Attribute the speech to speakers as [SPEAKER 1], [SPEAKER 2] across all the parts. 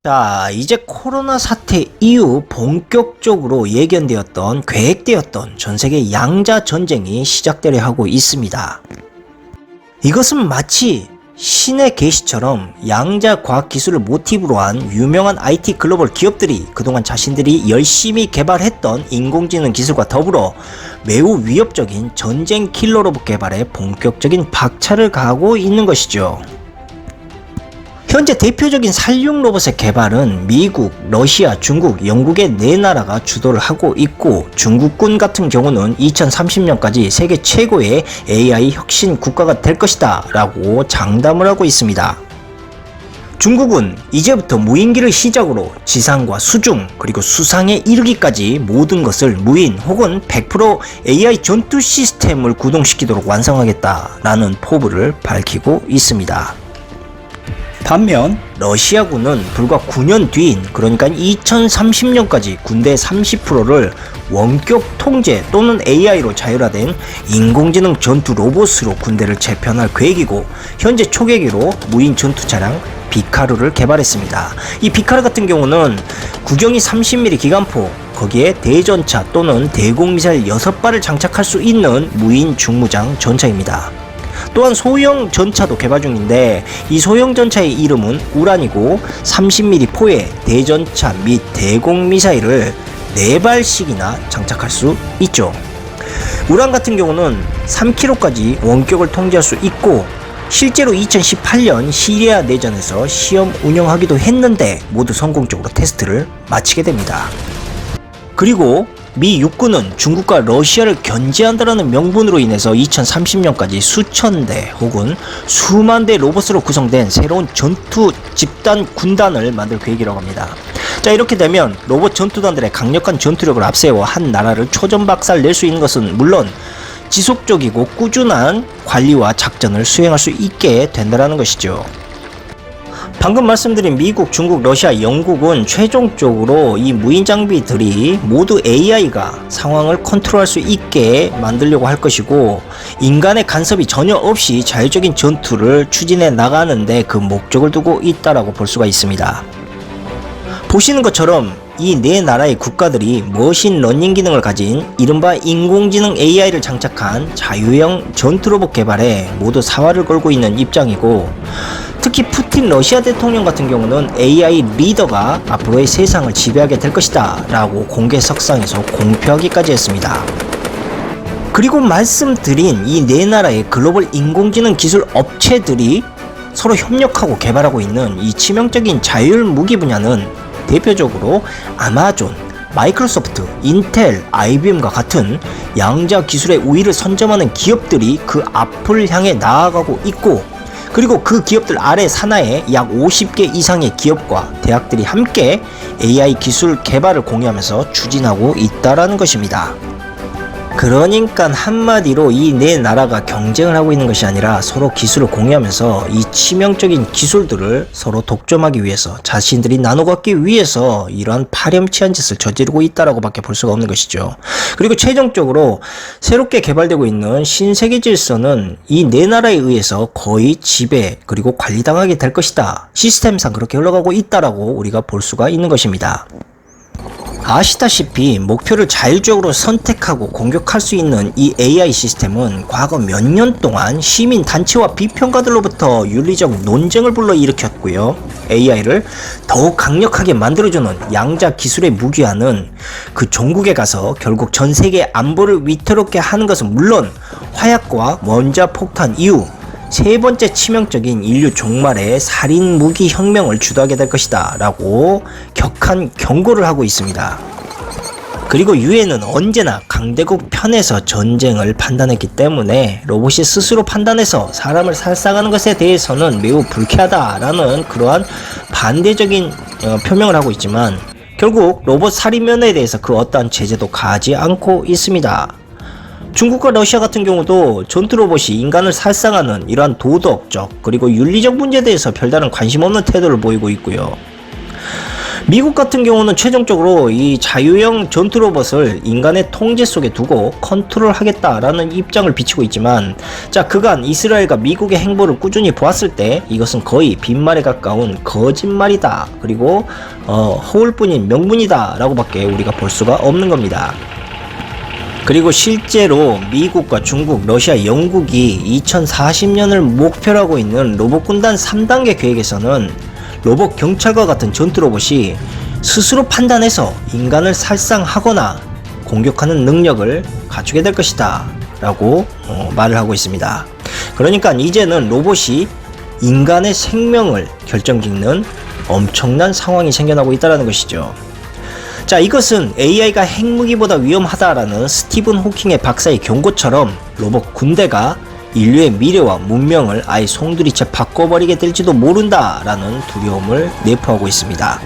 [SPEAKER 1] 자, 이제 코로나 사태 이후 본격적으로 예견되었던, 계획되었던 전세계 양자 전쟁이 시작되려 하고 있습니다. 이것은 마치 신의 계시처럼 양자 과학기술을 모티브로 한 유명한 IT 글로벌 기업들이 그동안 자신들이 열심히 개발했던 인공지능 기술과 더불어 매우 위협적인 전쟁 킬러 로봇 개발에 본격적인 박차를 가하고 있는 것이죠. 현재 대표적인 살육 로봇의 개발은 미국, 러시아, 중국, 영국의 네 나라가 주도를 하고 있고, 중국군 같은 경우는 2030년까지 세계 최고의 AI 혁신 국가가 될 것이다 라고 장담을 하고 있습니다. 중국은 이제부터 무인기를 시작으로 지상과 수중 그리고 수상에 이르기까지 모든 것을 무인 혹은 100% AI 전투 시스템을 구동시키도록 완성하겠다라는 포부를 밝히고 있습니다. 반면 러시아군은 불과 9년 뒤인 그러니까 2030년까지 군대 30%를 원격 통제 또는 AI로 자율화된 인공지능 전투 로봇으로 군대를 재편할 계획이고, 현재 초계기로 무인 전투 차량 비카르를 개발했습니다. 이 비카르 같은 경우는 구경이 30mm 기관포, 거기에 대전차 또는 대공미사일 6발을 장착할 수 있는 무인 중무장 전차입니다. 또한 소형 전차도 개발 중인데, 이 소형 전차의 이름은 우란이고 30mm 포에 대전차 및 대공미사일을 4발씩이나 장착할 수 있죠. 우란 같은 경우는 3km까지 원격을 통제할 수 있고, 실제로 2018년 시리아 내전에서 시험 운영하기도 했는데 모두 성공적으로 테스트를 마치게 됩니다. 그리고 미 육군은 중국과 러시아를 견제한다라는 명분으로 인해서 2030년까지 수천 대 혹은 수만 대 로봇으로 구성된 새로운 전투 집단 군단을 만들 계획이라고 합니다. 자, 이렇게 되면 로봇 전투단들의 강력한 전투력을 앞세워 한 나라를 초전박살 낼 수 있는 것은 물론 지속적이고 꾸준한 관리와 작전을 수행할 수 있게 된다는 것이죠. 방금 말씀드린 미국, 중국, 러시아, 영국은 최종적으로 이 무인 장비들이 모두 AI가 상황을 컨트롤할 수 있게 만들려고 할 것이고, 인간의 간섭이 전혀 없이 자율적인 전투를 추진해 나가는데 그 목적을 두고 있다라고 볼 수가 있습니다. 보시는 것처럼 이 네 나라의 국가들이 머신 러닝 기능을 가진 이른바 인공지능 AI를 장착한 자유형 전투로봇 개발에 모두 사활을 걸고 있는 입장이고, 특히 푸틴 러시아 대통령 같은 경우는 AI 리더가 앞으로의 세상을 지배하게 될 것이다 라고 공개석상에서 공표하기까지 했습니다. 그리고 말씀드린 이 네 나라의 글로벌 인공지능 기술 업체들이 서로 협력하고 개발하고 있는 이 치명적인 자율 무기 분야는 대표적으로 아마존, 마이크로소프트, 인텔, IBM과 같은 양자 기술의 우위를 선점하는 기업들이 그 앞을 향해 나아가고 있고, 그리고 그 기업들 아래 산하에 약 50개 이상의 기업과 대학들이 함께 AI 기술 개발을 공유하면서 추진하고 있다라는 것입니다. 그러니까 한마디로 이 네 나라가 경쟁을 하고 있는 것이 아니라 서로 기술을 공유하면서 이 치명적인 기술들을 서로 독점하기 위해서, 자신들이 나눠 갖기 위해서 이러한 파렴치한 짓을 저지르고 있다라고 밖에 볼 수가 없는 것이죠. 그리고 최종적으로 새롭게 개발되고 있는 신세계 질서는 이 네 나라에 의해서 거의 지배 그리고 관리당하게 될 것이다. 시스템상 그렇게 흘러가고 있다라고 우리가 볼 수가 있는 것입니다. 아시다시피 목표를 자율적으로 선택하고 공격할 수 있는 이 AI 시스템은 과거 몇 년 동안 시민 단체와 비평가들로부터 윤리적 논쟁을 불러일으켰고요. AI를 더욱 강력하게 만들어주는 양자 기술의 무기화는 그 종국에 가서 결국 전 세계 안보를 위태롭게 하는 것은 물론 화약과 원자 폭탄 이후 세 번째 치명적인 인류 종말의 살인 무기 혁명을 주도하게 될 것이다 라고 격한 경고를 하고 있습니다. 그리고 유엔은 언제나 강대국 편에서 전쟁을 판단했기 때문에 로봇이 스스로 판단해서 사람을 살상하는 것에 대해서는 매우 불쾌하다라는 그러한 반대적인 표명을 하고 있지만, 결국 로봇 살인면에 대해서 그 어떠한 제재도 가하지 않고 있습니다. 중국과 러시아 같은 경우도 전투 로봇이 인간을 살상하는 이러한 도덕적 그리고 윤리적 문제에 대해서 별다른 관심 없는 태도를 보이고 있고요. 미국 같은 경우는 최종적으로 이 자유형 전투 로봇을 인간의 통제 속에 두고 컨트롤하겠다라는 입장을 비치고 있지만, 자, 그간 이스라엘과 미국의 행보를 꾸준히 보았을 때 이것은 거의 빈말에 가까운 거짓말이다, 그리고 허울뿐인 명분이다 라고 밖에 우리가 볼 수가 없는 겁니다. 그리고 실제로 미국과 중국, 러시아, 영국이 2040년을 목표로 하고 있는 로봇군단 3단계 계획에서는 로봇 경찰과 같은 전투 로봇이 스스로 판단해서 인간을 살상하거나 공격하는 능력을 갖추게 될 것이다 라고 말을 하고 있습니다. 그러니까 이제는 로봇이 인간의 생명을 결정짓는 엄청난 상황이 생겨나고 있다는 것이죠. 자, 이것은 AI가 핵무기보다 위험하다라는 스티븐 호킹의 박사의 경고처럼 로봇 군대가 인류의 미래와 문명을 아예 송두리째 바꿔버리게 될지도 모른다라는 두려움을 내포하고 있습니다.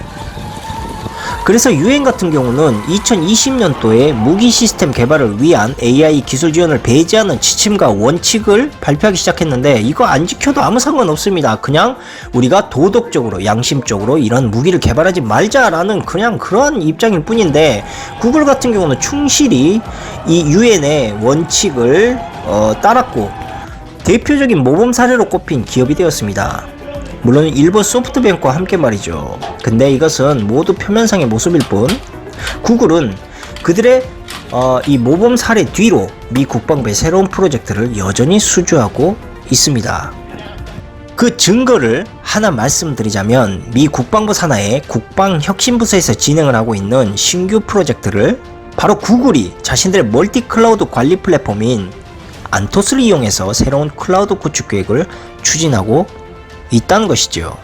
[SPEAKER 1] 그래서 유엔 같은 경우는 2020년도에 무기 시스템 개발을 위한 AI 기술 지원을 배제하는 지침과 원칙을 발표하기 시작했는데, 이거 안 지켜도 아무 상관없습니다. 그냥 우리가 도덕적으로, 양심적으로 이런 무기를 개발하지 말자라는 그냥 그러한 입장일 뿐인데, 구글 같은 경우는 충실히 이 유엔의 원칙을 따랐고 대표적인 모범 사례로 꼽힌 기업이 되었습니다. 물론 일본 소프트뱅크와 함께 말이죠. 근데 이것은 모두 표면상의 모습일 뿐, 구글은 그들의 이 모범 사례 뒤로 미 국방부의 새로운 프로젝트를 여전히 수주하고 있습니다. 그 증거를 하나 말씀드리자면, 미 국방부 산하의 국방혁신부서에서 진행을 하고 있는 신규 프로젝트를 바로 구글이 자신들의 멀티 클라우드 관리 플랫폼인 안토스를 이용해서 새로운 클라우드 구축 계획을 추진하고 있다는 것이죠.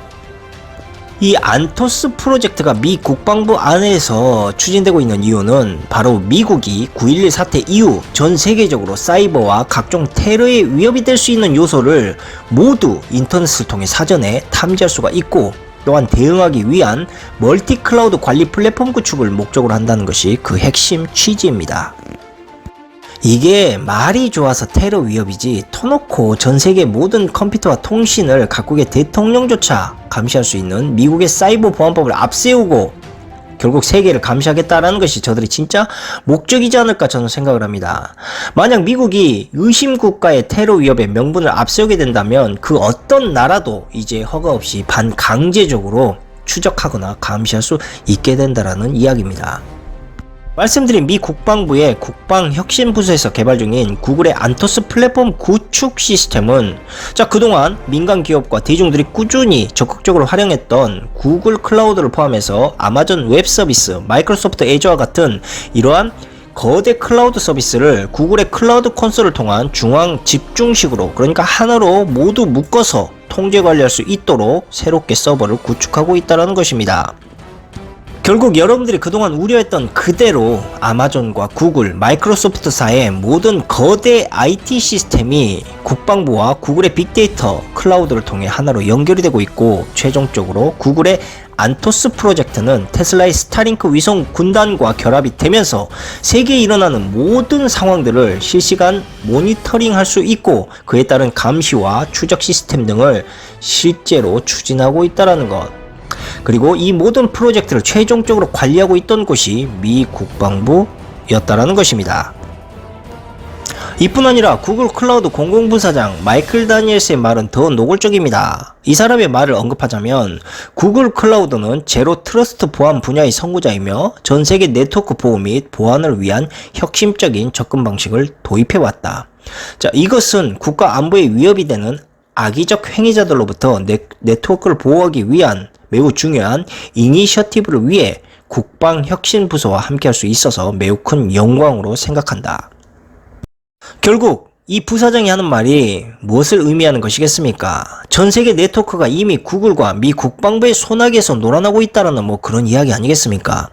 [SPEAKER 1] 이 안토스 프로젝트가 미 국방부 안에서 추진되고 있는 이유는 바로 미국이 9.11 사태 이후 전 세계적으로 사이버와 각종 테러의 위협이 될 수 있는 요소를 모두 인터넷을 통해 사전에 탐지할 수가 있고, 또한 대응하기 위한 멀티 클라우드 관리 플랫폼 구축을 목적으로 한다는 것이 그 핵심 취지입니다. 이게 말이 좋아서 테러 위협이지, 터놓고 전세계 모든 컴퓨터와 통신을 각국의 대통령조차 감시할 수 있는 미국의 사이버 보안법을 앞세우고 결국 세계를 감시하겠다라는 것이 저들이 진짜 목적이지 않을까 저는 생각을 합니다. 만약 미국이 의심국가의 테러 위협의 명분을 앞세우게 된다면 그 어떤 나라도 이제 허가 없이 반강제적으로 추적하거나 감시할 수 있게 된다라는 이야기입니다. 말씀드린 미 국방부의 국방혁신부서에서 개발 중인 구글의 안토스 플랫폼 구축 시스템은, 자, 그동안 민간 기업과 대중들이 꾸준히 적극적으로 활용했던 구글 클라우드를 포함해서 아마존 웹 서비스, 마이크로소프트 애저와 같은 이러한 거대 클라우드 서비스를 구글의 클라우드 콘솔을 통한 중앙 집중식으로, 그러니까 하나로 모두 묶어서 통제 관리할 수 있도록 새롭게 서버를 구축하고 있다는 것입니다. 결국 여러분들이 그동안 우려했던 그대로 아마존과 구글, 마이크로소프트사의 모든 거대 IT 시스템이 국방부와 구글의 빅데이터 클라우드를 통해 하나로 연결이 되고 있고, 최종적으로 구글의 안토스 프로젝트는 테슬라의 스타링크 위성 군단과 결합이 되면서 세계에 일어나는 모든 상황들을 실시간 모니터링할 수 있고, 그에 따른 감시와 추적 시스템 등을 실제로 추진하고 있다는 것. 그리고 이 모든 프로젝트를 최종적으로 관리하고 있던 곳이 미 국방부였다라는 것입니다. 이뿐 아니라 구글 클라우드 공공부사장 마이클 다니엘스의 말은 더 노골적입니다. 이 사람의 말을 언급하자면, 구글 클라우드는 제로 트러스트 보안 분야의 선구자이며 전 세계 네트워크 보호 및 보안을 위한 혁신적인 접근 방식을 도입해왔다. 자, 이것은 국가 안보에 위협이 되는 악의적 행위자들로부터 네트워크를 보호하기 위한 매우 중요한 이니셔티브를 위해 국방혁신부서와 함께할 수 있어서 매우 큰 영광으로 생각한다. 결국 이 부사장이 하는 말이 무엇을 의미하는 것이겠습니까? 전 세계 네트워크가 이미 구글과 미 국방부의 손아귀에서 놀아나고 있다는 그런 이야기 아니겠습니까?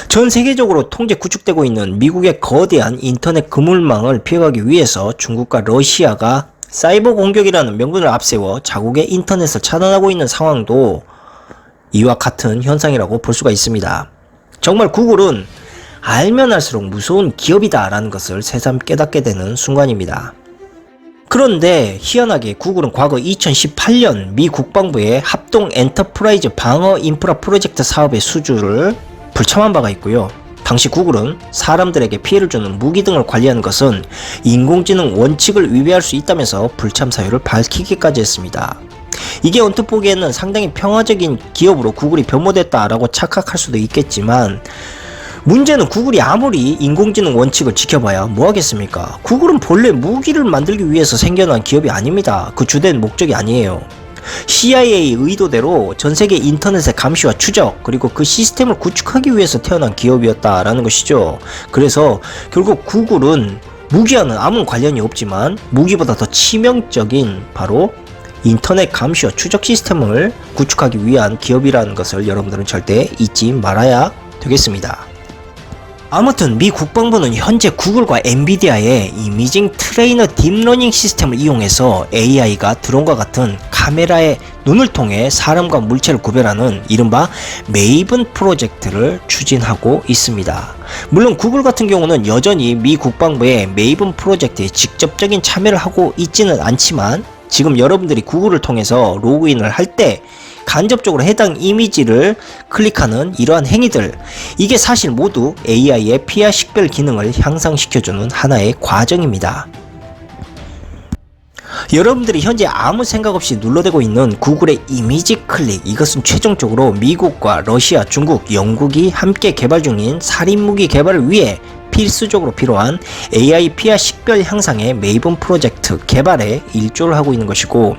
[SPEAKER 1] 전 세계적으로 통제 구축되고 있는 미국의 거대한 인터넷 그물망을 피해가기 위해서 중국과 러시아가 사이버 공격이라는 명분을 앞세워 자국의 인터넷을 차단하고 있는 상황도 이와 같은 현상이라고 볼 수가 있습니다. 정말 구글은 알면 알수록 무서운 기업이다 라는 것을 새삼 깨닫게 되는 순간입니다. 그런데 희한하게 구글은 과거 2018년 미 국방부의 합동 엔터프라이즈 방어 인프라 프로젝트 사업의 수주를 불참한 바가 있고요. 당시 구글은 사람들에게 피해를 주는 무기 등을 관리하는 것은 인공지능 원칙을 위배할 수 있다면서 불참 사유를 밝히기까지 했습니다. 이게 언뜻 보기에는 상당히 평화적인 기업으로 구글이 변모됐다라고 착각할 수도 있겠지만, 문제는 구글이 아무리 인공지능 원칙을 지켜봐야 뭐하겠습니까? 구글은 본래 무기를 만들기 위해서 생겨난 기업이 아닙니다. 그 주된 목적이 아니에요. CIA 의도대로 전세계 인터넷의 감시와 추적, 그리고 그 시스템을 구축하기 위해서 태어난 기업이었다라는 것이죠. 그래서 결국 구글은 무기와는 아무 관련이 없지만 무기보다 더 치명적인 바로 인터넷 감시와 추적 시스템을 구축하기 위한 기업이라는 것을 여러분들은 절대 잊지 말아야 되겠습니다. 아무튼 미 국방부는 현재 구글과 엔비디아의 이미징 트레이너 딥러닝 시스템을 이용해서 AI가 드론과 같은 카메라의 눈을 통해 사람과 물체를 구별하는 이른바 메이븐 프로젝트를 추진하고 있습니다. 물론 구글 같은 경우는 여전히 미 국방부의 메이븐 프로젝트에 직접적인 참여를 하고 있지는 않지만, 지금 여러분들이 구글을 통해서 로그인을 할 때 간접적으로 해당 이미지를 클릭하는 이러한 행위들, 이게 사실 모두 AI의 피하 식별 기능을 향상시켜주는 하나의 과정입니다. 여러분들이 현재 아무 생각 없이 눌러대고 있는 구글의 이미지 클릭, 이것은 최종적으로 미국과 러시아, 중국, 영국이 함께 개발 중인 살인무기 개발을 위해 필수적으로 필요한 AI 피하 식별 향상의 메이븐 프로젝트 개발에 일조를 하고 있는 것이고,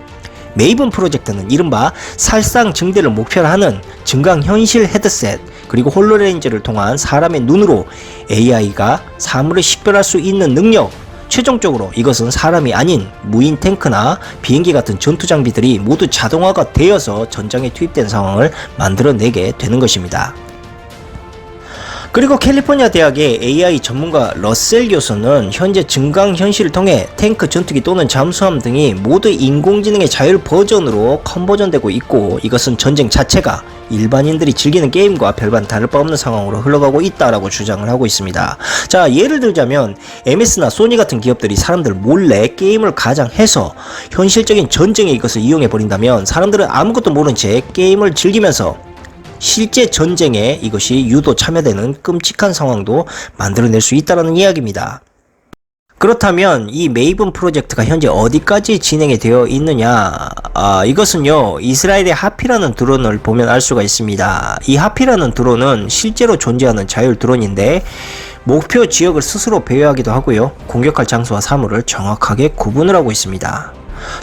[SPEAKER 1] 메이븐 프로젝트는 이른바 살상 증대를 목표로 하는 증강현실 헤드셋, 그리고 홀로렌즈를 통한 사람의 눈으로 AI가 사물을 식별할 수 있는 능력, 최종적으로 이것은 사람이 아닌 무인 탱크나 비행기 같은 전투 장비들이 모두 자동화가 되어서 전장에 투입된 상황을 만들어내게 되는 것입니다. 그리고 캘리포니아 대학의 AI 전문가 러셀 교수는 현재 증강현실을 통해 탱크, 전투기 또는 잠수함 등이 모두 인공지능의 자율 버전으로 컨버전되고 있고, 이것은 전쟁 자체가 일반인들이 즐기는 게임과 별반 다를 바 없는 상황으로 흘러가고 있다라고 주장을 하고 있습니다. 자, 예를 들자면 MS나 소니 같은 기업들이 사람들 몰래 게임을 가장해서 현실적인 전쟁에 이것을 이용해 버린다면 사람들은 아무것도 모른 채 게임을 즐기면서 실제 전쟁에 이것이 유도 참여되는 끔찍한 상황도 만들어낼 수 있다는 이야기입니다. 그렇다면 이 메이븐 프로젝트가 현재 어디까지 진행이 되어 있느냐? 이것은요, 이스라엘의 하피라는 드론을 보면 알 수가 있습니다. 이 하피라는 드론은 실제로 존재하는 자율 드론인데 목표 지역을 스스로 배회하기도 하고요, 공격할 장소와 사물을 정확하게 구분을 하고 있습니다.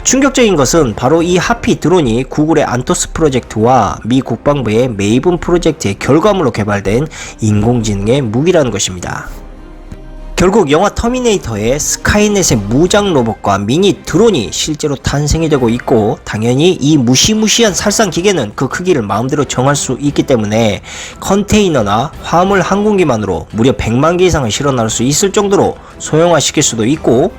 [SPEAKER 1] 충격적인 것은 바로 이 하피 드론이 구글의 안토스 프로젝트와 미 국방부의 메이븐 프로젝트의 결과물로 개발된 인공지능의 무기라는 것입니다. 결국 영화 터미네이터의 스카이넷의 무장 로봇과 미니 드론이 실제로 탄생이 되고 있고, 당연히 이 무시무시한 살상 기계는 그 크기를 마음대로 정할 수 있기 때문에 컨테이너나 화물 항공기만으로 무려 100만 개 이상을 실어 나를 수 있을 정도로 소형화시킬 수도 있고,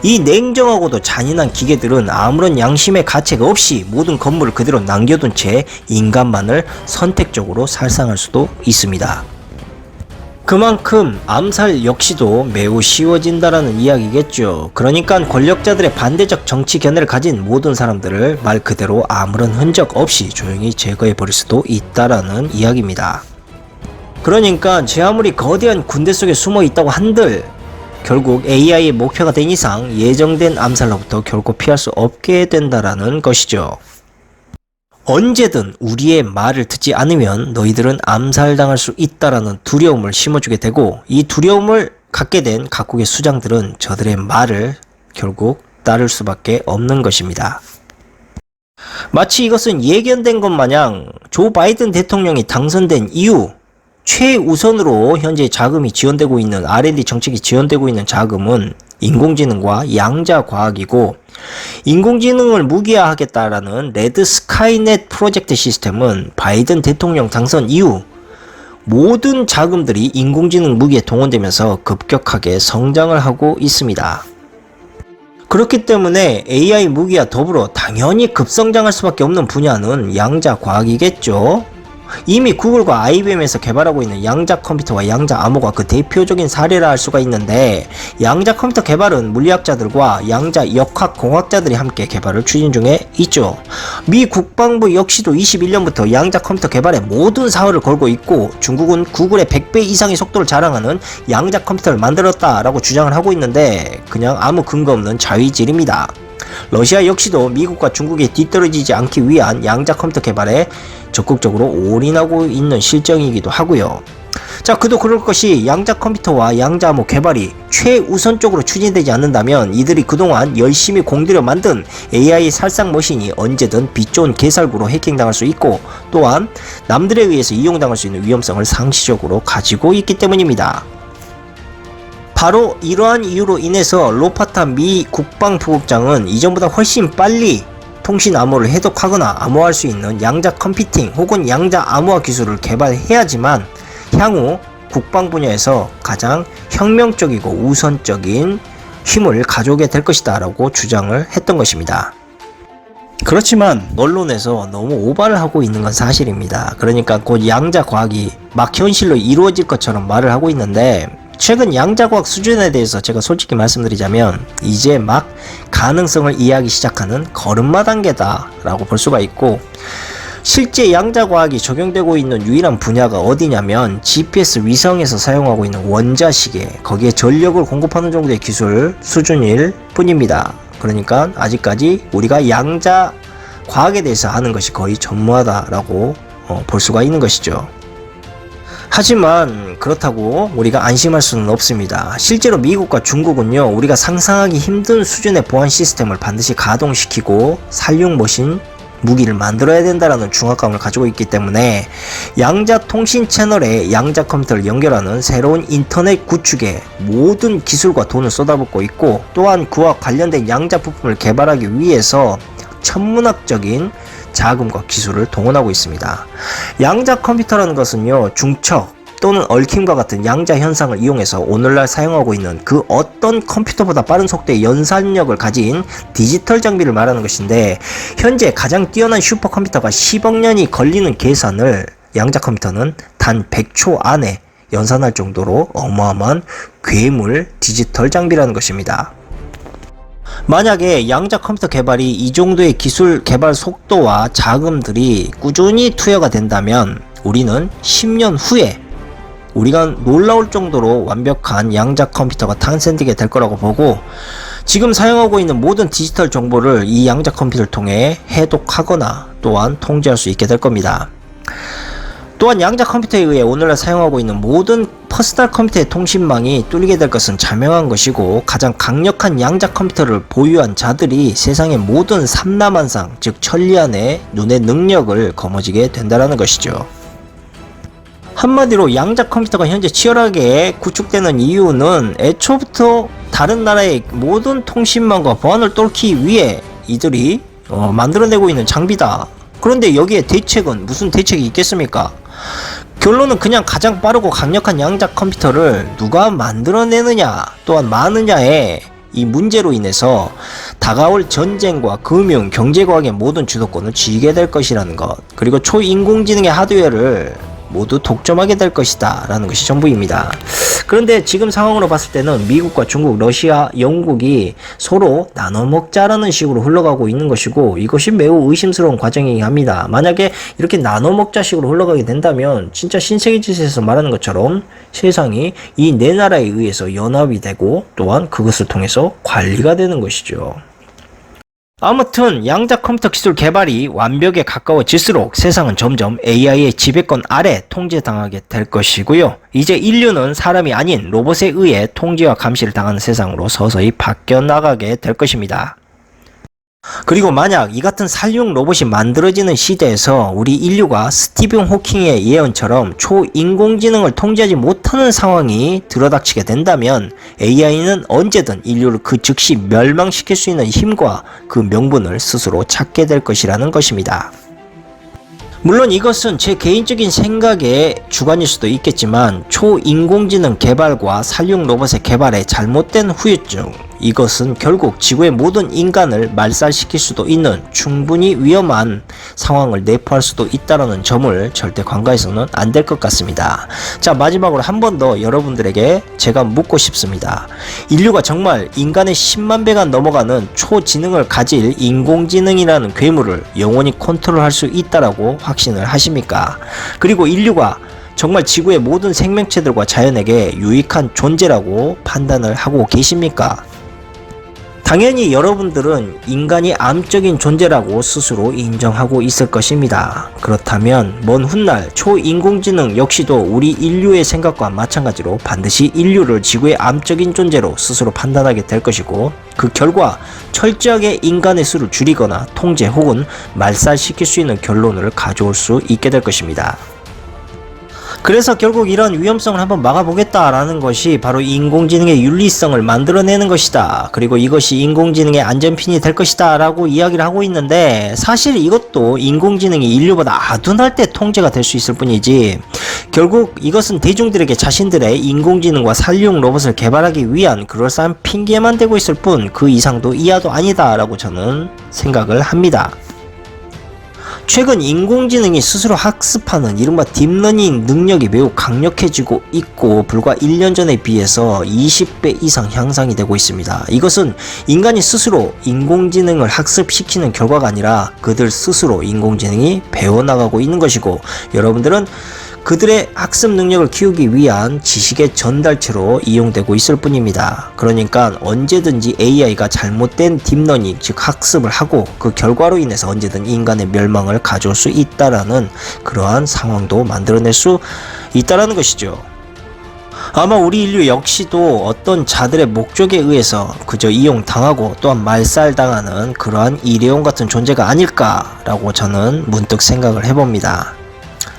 [SPEAKER 1] 이 냉정하고도 잔인한 기계들은 아무런 양심의 가책 없이 모든 건물을 그대로 남겨둔 채 인간만을 선택적으로 살상할 수도 있습니다. 그만큼 암살 역시도 매우 쉬워진다라는 이야기겠죠. 그러니까 권력자들의 반대적 정치 견해를 가진 모든 사람들을 말 그대로 아무런 흔적 없이 조용히 제거해 버릴 수도 있다라는 이야기입니다. 그러니까 제 아무리 거대한 군대 속에 숨어 있다고 한들 결국 AI의 목표가 된 이상 예정된 암살로부터 결코 피할 수 없게 된다라는 것이죠. 언제든 우리의 말을 듣지 않으면 너희들은 암살당할 수 있다라는 두려움을 심어주게 되고, 이 두려움을 갖게 된 각국의 수장들은 저들의 말을 결국 따를 수밖에 없는 것입니다. 마치 이것은 예견된 것 마냥 조 바이든 대통령이 당선된 이후 최우선으로 현재 자금이 지원되고 있는 R&D 정책이 지원되고 있는 자금은 인공지능과 양자과학이고, 인공지능을 무기화하겠다라는 레드 스카이넷 프로젝트 시스템은 바이든 대통령 당선 이후 모든 자금들이 인공지능 무기에 동원되면서 급격하게 성장을 하고 있습니다. 그렇기 때문에 AI 무기와 더불어 당연히 급성장할 수밖에 없는 분야는 양자과학이겠죠. 이미 구글과 IBM에서 개발하고 있는 양자 컴퓨터와 양자 암호가 그 대표적인 사례라 할 수가 있는데, 양자 컴퓨터 개발은 물리학자들과 양자 역학 공학자들이 함께 개발을 추진 중에 있죠. 미 국방부 역시도 21년부터 양자 컴퓨터 개발에 모든 사활을 걸고 있고, 중국은 구글의 100배 이상의 속도를 자랑하는 양자 컴퓨터를 만들었다라고 주장을 하고 있는데, 그냥 아무 근거 없는 자위질입니다. 러시아 역시도 미국과 중국에 뒤떨어지지 않기 위한 양자 컴퓨터 개발에 적극적으로 올인하고 있는 실정이기도 하고요. 자, 그도 그럴 것이 양자 컴퓨터와 양자 암호 개발이 최우선적으로 추진되지 않는다면 이들이 그동안 열심히 공들여 만든 AI 살상 머신이 언제든 빛 좋은 개살구로 해킹당할 수 있고, 또한 남들에 의해서 이용당할 수 있는 위험성을 상시적으로 가지고 있기 때문입니다. 바로 이러한 이유로 인해서 로파타 미 국방부국장은 이전보다 훨씬 빨리 통신 암호를 해독하거나 암호화할 수 있는 양자 컴퓨팅 혹은 양자 암호화 기술을 개발해야지만 향후 국방 분야에서 가장 혁명적이고 우선적인 힘을 가져오게 될 것이다 라고 주장을 했던 것입니다. 그렇지만 언론에서 너무 오바를 하고 있는 건 사실입니다. 그러니까 곧 양자 과학이 막 현실로 이루어질 것처럼 말을 하고 있는데, 최근 양자과학 수준에 대해서 제가 솔직히 말씀드리자면 이제 막 가능성을 이해하기 시작하는 걸음마 단계다 라고 볼 수가 있고, 실제 양자과학이 적용되고 있는 유일한 분야가 어디냐면 GPS 위성에서 사용하고 있는 원자시계, 거기에 전력을 공급하는 정도의 기술 수준일 뿐입니다. 그러니까 아직까지 우리가 양자과학에 대해서 아는 것이 거의 전무하다라고 볼 수가 있는 것이죠. 하지만 그렇다고 우리가 안심할 수는 없습니다. 실제로 미국과 중국은요, 우리가 상상하기 힘든 수준의 보안 시스템을 반드시 가동시키고 살육 머신 무기를 만들어야 된다라는 중압감을 가지고 있기 때문에 양자 통신 채널에 양자 컴퓨터를 연결하는 새로운 인터넷 구축에 모든 기술과 돈을 쏟아붓고 있고, 또한 그와 관련된 양자 부품을 개발하기 위해서 천문학적인 자금과 기술을 동원하고 있습니다. 양자 컴퓨터라는 것은요, 중첩 또는 얽힘과 같은 양자 현상을 이용해서 오늘날 사용하고 있는 그 어떤 컴퓨터보다 빠른 속도의 연산력을 가진 디지털 장비를 말하는 것인데, 현재 가장 뛰어난 슈퍼컴퓨터가 10억 년이 걸리는 계산을 양자 컴퓨터는 단 100초 안에 연산할 정도로 어마어마한 괴물 디지털 장비라는 것입니다. 만약에 양자 컴퓨터 개발이 이 정도의 기술 개발 속도와 자금들이 꾸준히 투여가 된다면 우리는 10년 후에 우리가 놀라울 정도로 완벽한 양자 컴퓨터가 탄생되게 될 거라고 보고, 지금 사용하고 있는 모든 디지털 정보를 이 양자 컴퓨터를 통해 해독하거나 또한 통제할 수 있게 될 겁니다. 또한 양자 컴퓨터에 의해 오늘날 사용하고 있는 모든 퍼스널 컴퓨터의 통신망이 뚫리게 될 것은 자명한 것이고, 가장 강력한 양자 컴퓨터를 보유한 자들이 세상의 모든 삼라만상, 즉 천리안의 눈의 능력을 거머쥐게 된다는 것이죠. 한마디로 양자 컴퓨터가 현재 치열하게 구축되는 이유는 애초부터 다른 나라의 모든 통신망과 보안을 뚫기 위해 이들이 만들어내고 있는 장비다. 그런데 여기에 대책은 무슨 대책이 있겠습니까? 결론은 그냥 가장 빠르고 강력한 양자 컴퓨터를 누가 만들어내느냐 또한 많으냐의 이 문제로 인해서 다가올 전쟁과 금융, 경제과학의 모든 주도권을 쥐게 될 것이라는 것, 그리고 초인공지능의 하드웨어를 모두 독점하게 될 것이다 라는 것이 전부입니다. 그런데 지금 상황으로 봤을 때는 미국과 중국, 러시아, 영국이 서로 나눠먹자라는 식으로 흘러가고 있는 것이고, 이것이 매우 의심스러운 과정이긴 합니다. 만약에 이렇게 나눠먹자 식으로 흘러가게 된다면 진짜 신세계지에서 말하는 것처럼 세상이 이 네 나라에 의해서 연합이 되고 또한 그것을 통해서 관리가 되는 것이죠. 아무튼 양자 컴퓨터 기술 개발이 완벽에 가까워질수록 세상은 점점 AI의 지배권 아래 통제당하게 될 것이고요. 이제 인류는 사람이 아닌 로봇에 의해 통제와 감시를 당하는 세상으로 서서히 바뀌어 나가게 될 것입니다. 그리고 만약 이 같은 살육 로봇이 만들어지는 시대에서 우리 인류가 스티븐 호킹의 예언처럼 초인공지능을 통제하지 못하는 상황이 들어닥치게 된다면 AI는 언제든 인류를 그 즉시 멸망시킬 수 있는 힘과 그 명분을 스스로 찾게 될 것이라는 것입니다. 물론 이것은 제 개인적인 생각의 주관일 수도 있겠지만 초인공지능 개발과 살육 로봇의 개발에 잘못된 후유증, 이것은 결국 지구의 모든 인간을 말살시킬 수도 있는 충분히 위험한 상황을 내포할 수도 있다는 점을 절대 간과해서는 안 될 것 같습니다. 자, 마지막으로 한 번 더 여러분들에게 제가 묻고 싶습니다. 인류가 정말 인간의 10만 배가 넘어가는 초지능을 가질 인공지능이라는 괴물을 영원히 컨트롤할 수 있다라고 확신을 하십니까? 그리고 인류가 정말 지구의 모든 생명체들과 자연에게 유익한 존재라고 판단을 하고 계십니까? 당연히 여러분들은 인간이 암적인 존재라고 스스로 인정하고 있을 것입니다. 그렇다면 먼 훗날 초인공지능 역시도 우리 인류의 생각과 마찬가지로 반드시 인류를 지구의 암적인 존재로 스스로 판단하게 될 것이고, 그 결과 철저하게 인간의 수를 줄이거나 통제 혹은 말살시킬 수 있는 결론을 가져올 수 있게 될 것입니다. 그래서 결국 이런 위험성을 한번 막아보겠다라는 것이 바로 인공지능의 윤리성을 만들어내는 것이다. 그리고 이것이 인공지능의 안전핀이 될 것이다 라고 이야기를 하고 있는데, 사실 이것도 인공지능이 인류보다 아둔할 때 통제가 될 수 있을 뿐이지, 결국 이것은 대중들에게 자신들의 인공지능과 살리용 로봇을 개발하기 위한 그럴싸한 핑계만 대고 있을 뿐 그 이상도 이하도 아니다 라고 저는 생각을 합니다. 최근 인공지능이 스스로 학습하는 이른바 딥러닝 능력이 매우 강력해지고 있고, 불과 1년 전에 비해서 20배 이상 향상이 되고 있습니다. 이것은 인간이 스스로 인공지능을 학습시키는 결과가 아니라 그들 스스로 인공지능이 배워나가고 있는 것이고, 여러분들은 그들의 학습 능력을 키우기 위한 지식의 전달체로 이용되고 있을 뿐입니다. 그러니까 언제든지 AI가 잘못된 딥러닝, 즉 학습을 하고 그 결과로 인해서 언제든 인간의 멸망을 가져올 수 있다라는 그러한 상황도 만들어낼 수 있다라는 것이죠. 아마 우리 인류 역시도 어떤 자들의 목적에 의해서 그저 이용당하고 또한 말살당하는 그러한 일회용 같은 존재가 아닐까라고 저는 문득 생각을 해봅니다.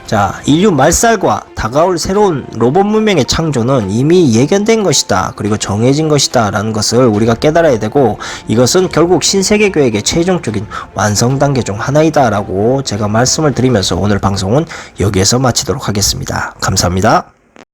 [SPEAKER 1] 자, 인류 말살과 다가올 새로운 로봇 문명의 창조는 이미 예견된 것이다. 그리고 정해진 것이다. 라는 것을 우리가 깨달아야 되고, 이것은 결국 신세계 계획의 최종적인 완성 단계 중 하나이다. 라고 제가 말씀을 드리면서 오늘 방송은 여기에서 마치도록 하겠습니다. 감사합니다.